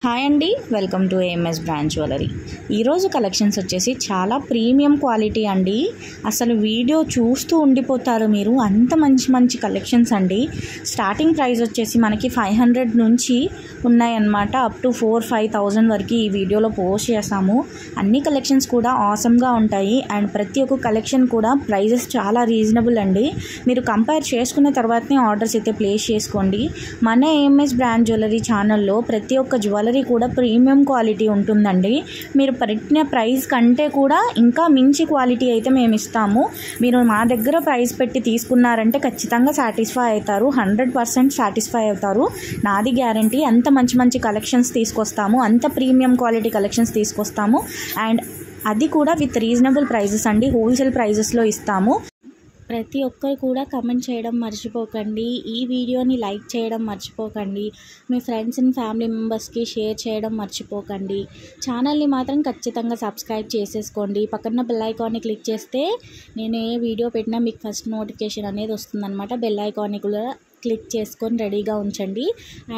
Hi అండి, welcome to AMS brand jewellery. ఈరోజు collections వచ్చేసి చాలా ప్రీమియం క్వాలిటీ అండి. అసలు వీడియో చూస్తూ ఉండిపోతారు మీరు, అంత మంచి మంచి కలెక్షన్స్ అండి. స్టార్టింగ్ ప్రైస్ వచ్చేసి మనకి 500 నుంచి ఉన్నాయన్నమాట. అప్ టు 4-5,000 వరకు ఈ వీడియోలో పోస్ట్ చేసాము. అన్ని కలెక్షన్స్ కూడా ఆసమ్గా ఉంటాయి అండ్ ప్రతి ఒక్క కలెక్షన్ కూడా ప్రైజెస్ చాలా రీజనబుల్ అండి. మీరు కంపేర్ చేసుకున్న తర్వాతనే ఆర్డర్స్ అయితే ప్లేస్ చేసుకోండి. మన ఏఎంఎస్ బ్రాండ్ జ్యువెలరీ ఛానల్లో ప్రతి ఒక్క జ్యువెలరీ కూడా ప్రీమియం క్వాలిటీ ఉంటుందండి. మీరు పెట్టిన ప్రైస్ కంటే కూడా ఇంకా మించి క్వాలిటీ అయితే మేము ఇస్తాము. మీరు మా దగ్గర ప్రైస్ పెట్టి తీసుకున్నారంటే ఖచ్చితంగా సాటిస్ఫై అవుతారు, 100% సాటిస్ఫై అవుతారు. నాది గ్యారంటీ. అంత మంచి మంచి కలెక్షన్స్ తీసుకొస్తాము, అంత ప్రీమియం క్వాలిటీ కలెక్షన్స్ తీసుకొస్తాము అండ్ అది కూడా విత్ రీజనబుల్ ప్రైజెస్ అండి. హోల్సేల్ ప్రైజెస్లో ఇస్తాము. ప్రతి ఒక్కరు కూడా కమెంట్ చేయడం మర్చిపోకండి. ఈ వీడియోని లైక్ చేయడం మర్చిపోకండి. మీ ఫ్రెండ్స్ అండ్ ఫ్యామిలీ మెంబర్స్కి షేర్ చేయడం మర్చిపోకండి. ఛానల్ని మాత్రం ఖచ్చితంగా సబ్స్క్రైబ్ చేసేసుకోండి. పక్కన బెల్ ఐకాన్ని క్లిక్ చేస్తే నేను ఏ వీడియో పెట్టినా మీకు ఫస్ట్ నోటిఫికేషన్ అనేది వస్తుందన్నమాట. బెల్ ఐకాన్ని కూడా క్లిక్ చేసుకొని రెడీగా ఉంచండి.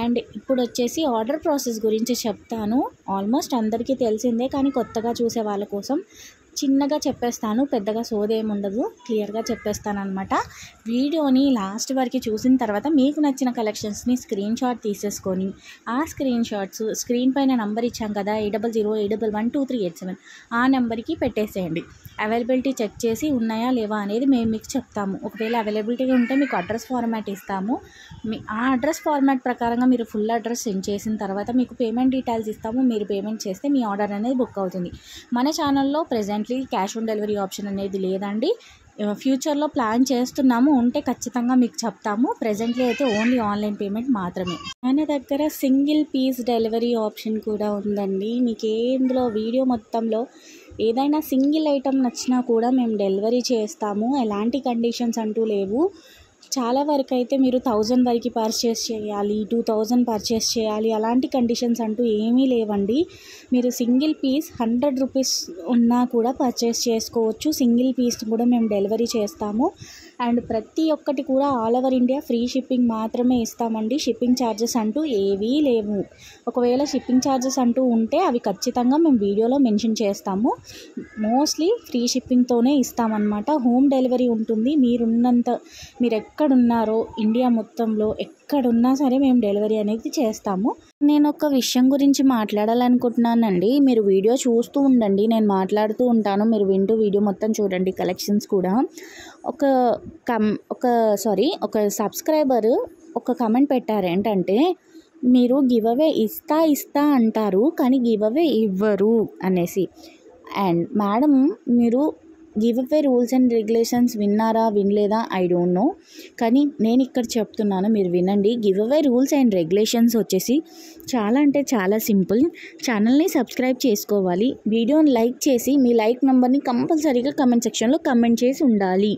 అండ్ ఇప్పుడు వచ్చేసి ఆర్డర్ ప్రాసెస్ గురించి చెప్తాను. ఆల్మోస్ట్ అందరికీ తెలిసిందే, కానీ కొత్తగా చూసే వాళ్ళ కోసం చిన్నగా చెప్పేస్తాను. పెద్దగా సోదేం ఉండదు, క్లియర్గా చెప్పేస్తాను అనమాట. వీడియోని లాస్ట్ వరకు చూసిన తర్వాత మీకు నచ్చిన కలెక్షన్స్ని స్క్రీన్ షాట్ తీసేసుకొని ఆ స్క్రీన్ షాట్స్ స్క్రీన్ పైన నెంబర్ ఇచ్చాం కదా 8008112387 ఆ నెంబర్కి పెట్టేసేయండి. అవైలబిలిటీ చెక్ చేసి ఉన్నాయా లేవా అనేది మేము మీకు చెప్తాము. ఒకవేళ అవైలబిలిటీగా ఉంటే మీకు అడ్రస్ ఫార్మాట్ ఇస్తాము. ఆ అడ్రస్ ఫార్మాట్ ప్రకారంగా మీరు ఫుల్ అడ్రస్ సెండ్ చేసిన తర్వాత మీకు పేమెంట్ డీటెయిల్స్ ఇస్తాము. మీరు పేమెంట్ చేస్తే మీ ఆర్డర్ అనేది బుక్ అవుతుంది. మన ఛానల్లో presently cash on delivery option అనేది లేదండి. ఫ్యూచర్లో ప్లాన్ చేస్తున్నాము, ఉంటే ఖచ్చితంగా మీకు చెప్తాము. ప్రెజెంట్లీ అయితే ఓన్లీ ఆన్లైన్ పేమెంట్ మాత్రమే. మన దగ్గర సింగిల్ పీస్ డెలివరీ ఆప్షన్ కూడా ఉందండి. మీకు ఇందులో వీడియో మొత్తంలో ఏదైనా సింగిల్ ఐటెం నచ్చినా కూడా మేము డెలివరీ చేస్తాము. ఎలాంటి కండిషన్స్ అంటూ లేవు. చాలా వరకు అయితే మీరు 1000 వరకు పర్చేస్ చేయాలి, 2000 పర్చేస్ చేయాలి, అలాంటి కండిషన్స్ అంటూ ఏమీ లేవండి. మీరు సింగిల్ పీస్ 100 రూపీస్ ఉన్నా కూడా పర్చేస్ చేసుకోవచ్చు. సింగిల్ పీస్ కూడా మేము డెలివరీ చేస్తాము. అండ్ ప్రతి ఒక్కటి కూడా all over India free shipping మాత్రమే ఇస్తామండి. షిప్పింగ్ ఛార్జెస్ అంటూ ఏవీ లేవు. ఒకవేళ షిప్పింగ్ ఛార్జెస్ అంటూ ఉంటే అవి ఖచ్చితంగా మేము వీడియోలో మెన్షన్ చేస్తాము. మోస్ట్లీ ఫ్రీ షిప్పింగ్తోనే ఇస్తామన్నమాట. హోమ్ డెలివరీ ఉంటుంది. మీరు ఎక్కడున్నారో ఇండియా మొత్తంలో ఎక్కడున్నా సరే మేము డెలివరీ అనేది చేస్తాము. నేను ఒక విషయం గురించి మాట్లాడాలనుకుంటున్నానండి. మీరు వీడియో చూస్తూ ఉండండి, నేను మాట్లాడుతూ ఉంటాను. మీరు వింటూ వీడియో మొత్తం చూడండి. కలెక్షన్స్ కూడా ఒక సబ్స్క్రైబర్ ఒక కమెంట్ పెట్టారు. ఏంటంటే మీరు గివ్ అవే ఇస్తా అంటారు కానీ గివ్ అవే ఇవ్వరు అనేసి. అండ్ మేడం, మీరు give away rules and regulations విన్నారా వినలేదా ఐ డోంట్ నో, కానీ నేను ఇక్కడ చెప్తున్నాను, మీరు వినండి. Give away rules and regulations వచ్చేసి చాలా అంటే చాలా సింపుల్. ఛానల్ని సబ్స్క్రైబ్ చేసుకోవాలి, వీడియోని లైక్ చేసి మీ లైక్ నెంబర్ని కంపల్సరీగా కమెంట్ సెక్షన్లో కమెంట్ చేసి ఉండాలి.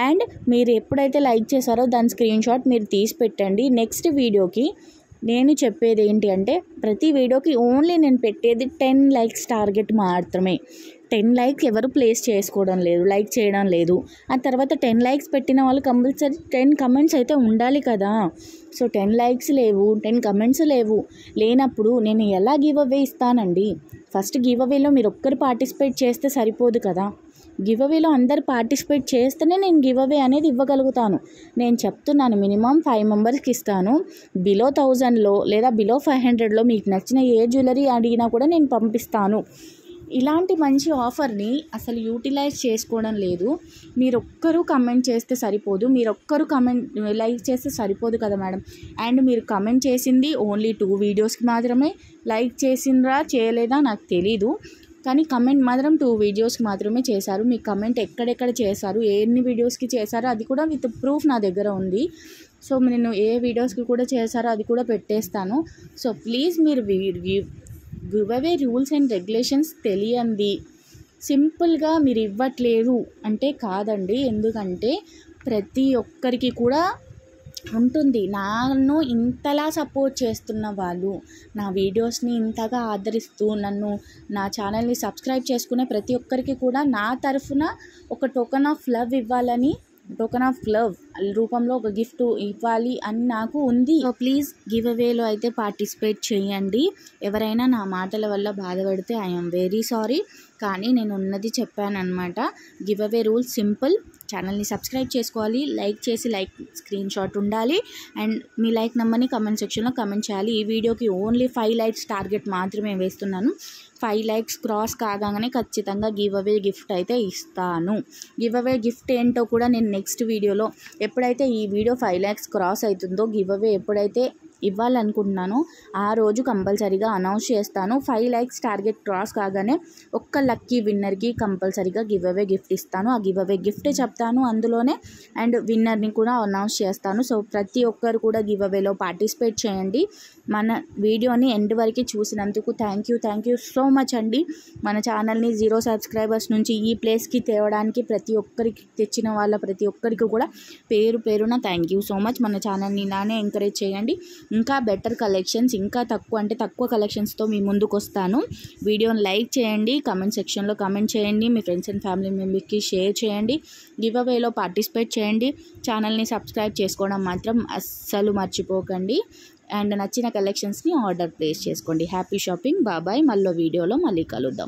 అండ్ మీరు ఎప్పుడైతే లైక్ చేశారో దాని స్క్రీన్ షాట్ మీరు తీసి పెట్టండి. నెక్స్ట్ వీడియోకి నేను చెప్పేది ఏంటి అంటే, ప్రతి వీడియోకి ఓన్లీ నేను పెట్టేది 10 లైక్స్ టార్గెట్ మాత్రమే. 10 లైక్స్ ఎవరు ప్లేస్ చేసుకోవడం లేదు, లైక్ చేయడం లేదు. ఆ తర్వాత 10 లైక్స్ పెట్టిన వాళ్ళు కంపల్సరీ 10 కమెంట్స్ అయితే ఉండాలి కదా. సో 10 లైక్స్ లేవు, 10 కమెంట్స్ లేనప్పుడు నేను ఎలా గివ్ అవే ఇస్తానండి? ఫస్ట్ గివ్ అవేలో మీరు ఒక్కరు పార్టిసిపేట్ చేస్తే సరిపోదు కదా. గివ్ అవేలో అందరు పార్టిసిపేట్ చేస్తేనే నేను గివ్ అవే అనేది ఇవ్వగలుగుతాను. నేను చెప్తున్నాను, మినిమం 5 మెంబర్స్కి ఇస్తాను. బిలో 1000లో లేదా బిలో 500లో మీకు నచ్చిన ఏ జ్యువెలరీ అడిగినా కూడా నేను పంపిస్తాను. ఇలాంటి మంచి ఆఫర్ని అసలు యూటిలైజ్ చేసుకోవడం లేదు. మీరొక్కరు కమెంట్ చేస్తే సరిపోదు, మీరొక్కరు లైక్ చేస్తే సరిపోదు కదా మేడం. అండ్ మీరు కమెంట్ చేసింది ఓన్లీ 2 వీడియోస్కి మాత్రమే. లైక్ చేసిండ్రా చేయలేదా నాకు తెలీదు, కానీ కమెంట్ మాత్రం 2 వీడియోస్కి మాత్రమే చేశారు. మీ కమెంట్ ఎక్కడెక్కడ చేశారు, ఎన్ని వీడియోస్కి చేశారో అది కూడా విత్ ప్రూఫ్ నా దగ్గర ఉంది. సో నేను ఏ వీడియోస్కి కూడా చేశారో అది కూడా పెట్టేస్తాను. సో ప్లీజ్ మీరు give away rules and regulations తెలియంది సింపుల్గా మీరు ఇవ్వట్లేరు అంటే కాదండి. ఎందుకంటే ప్రతి ఒక్కరికి కూడా ఉంటుంది. నన్ను ఇంతలా సపోర్ట్ చేస్తున్న వాళ్ళు, నా వీడియోస్ని ఇంతగా ఆదరిస్తూ నా ఛానల్ని సబ్స్క్రైబ్ చేసుకునే ప్రతి ఒక్కరికి కూడా నా తరఫున ఒక టోకెన్ ఆఫ్ లవ్ ఇవ్వాలని టోకెన్ ఆఫ్ లవ్ రూపంలో ఒక గిఫ్ట్ ఇవ్వాలి అని నాకు ఉంది. సో ప్లీజ్ గివ్ అవేలో అయితే పార్టిసిపేట్ చేయండి. ఎవరైనా నా మాటల వల్ల బాధపడితే ఐఎమ్ వెరీ సారీ, కానీ నేను ఉన్నది చెప్పానన్నమాట. Give away rules simple. ఛానల్ని సబ్స్క్రైబ్ చేసుకోవాలి, లైక్ చేసి లైక్ స్క్రీన్ షాట్ ఉండాలి, అండ్ మీ లైక్ నెంబర్ని కమెంట్ సెక్షన్లో కమెంట్ చేయాలి. ఈ వీడియోకి ఓన్లీ 5 లైక్స్ టార్గెట్ మాత్రమే వేస్తున్నాను. 5 లైక్స్ క్రాస్ కాగానే ఖచ్చితంగా గివ్ అవే గిఫ్ట్ అయితే ఇస్తాను. గివ్ అవే గిఫ్ట్ ఏంటో కూడా నేను నెక్స్ట్ వీడియోలో, ఎప్పుడైతే ఈ వీడియో 5 లైక్స్ క్రాస్ అవుతుందో, గివ్ అవే ఎప్పుడైతే ఇవ్వాలనుకుంటున్నాను ఆ రోజు కంపల్సరీగా అనౌన్స్ చేస్తాను. 5 లైక్స్ టార్గెట్ క్రాస్ కాగానే ఒక్క లక్కీ విన్నర్కి కంపల్సరీగా గివ్ అవే గిఫ్ట్ ఇస్తాను. ఆ గివ్ అవే గిఫ్ట్ చెప్తాను అందులోనే, అండ్ విన్నర్ని కూడా అనౌన్స్ చేస్తాను. సో ప్రతి ఒక్కరు కూడా గివ్ అవేలో పార్టిసిపేట్ చేయండి. మన వీడియోని ఎండ్ వరకు చూసినందుకు థ్యాంక్ యూ సో మచ్ అండి. మన ఛానల్ని 0 సబ్స్క్రైబర్స్ నుంచి ఈ ప్లేస్కి తేవడానికి ప్రతి ఒక్కరికి, తెచ్చిన వాళ్ళ ప్రతి ఒక్కరికి కూడా పేరున థ్యాంక్ యూ సో మచ్. మన ఛానల్ని ఇలానే ఎంకరేజ్ చేయండి. ఇంకా బెటర్ కలెక్షన్స్, ఇంకా తక్కువ కలెక్షన్స్తో మీ ముందుకు వస్తాను. వీడియోని లైక్ చేయండి, కమెంట్ సెక్షన్లో కమెంట్ చేయండి, మీ ఫ్రెండ్స్ అండ్ ఫ్యామిలీ మెంబర్స్కి షేర్ చేయండి, గివ్ అవేలో పార్టిసిపేట్ చేయండి. ఛానల్ని సబ్స్క్రైబ్ చేసుకోవడం మాత్రం అస్సలు మర్చిపోకండి. అండ్ నచ్చిన కలెక్షన్స్ని ఆర్డర్ ప్లేస్ చేసుకోండి. Happy shopping. బాబాయ్. మళ్ళీ వీడియోలో మళ్ళీ కలుద్దాం.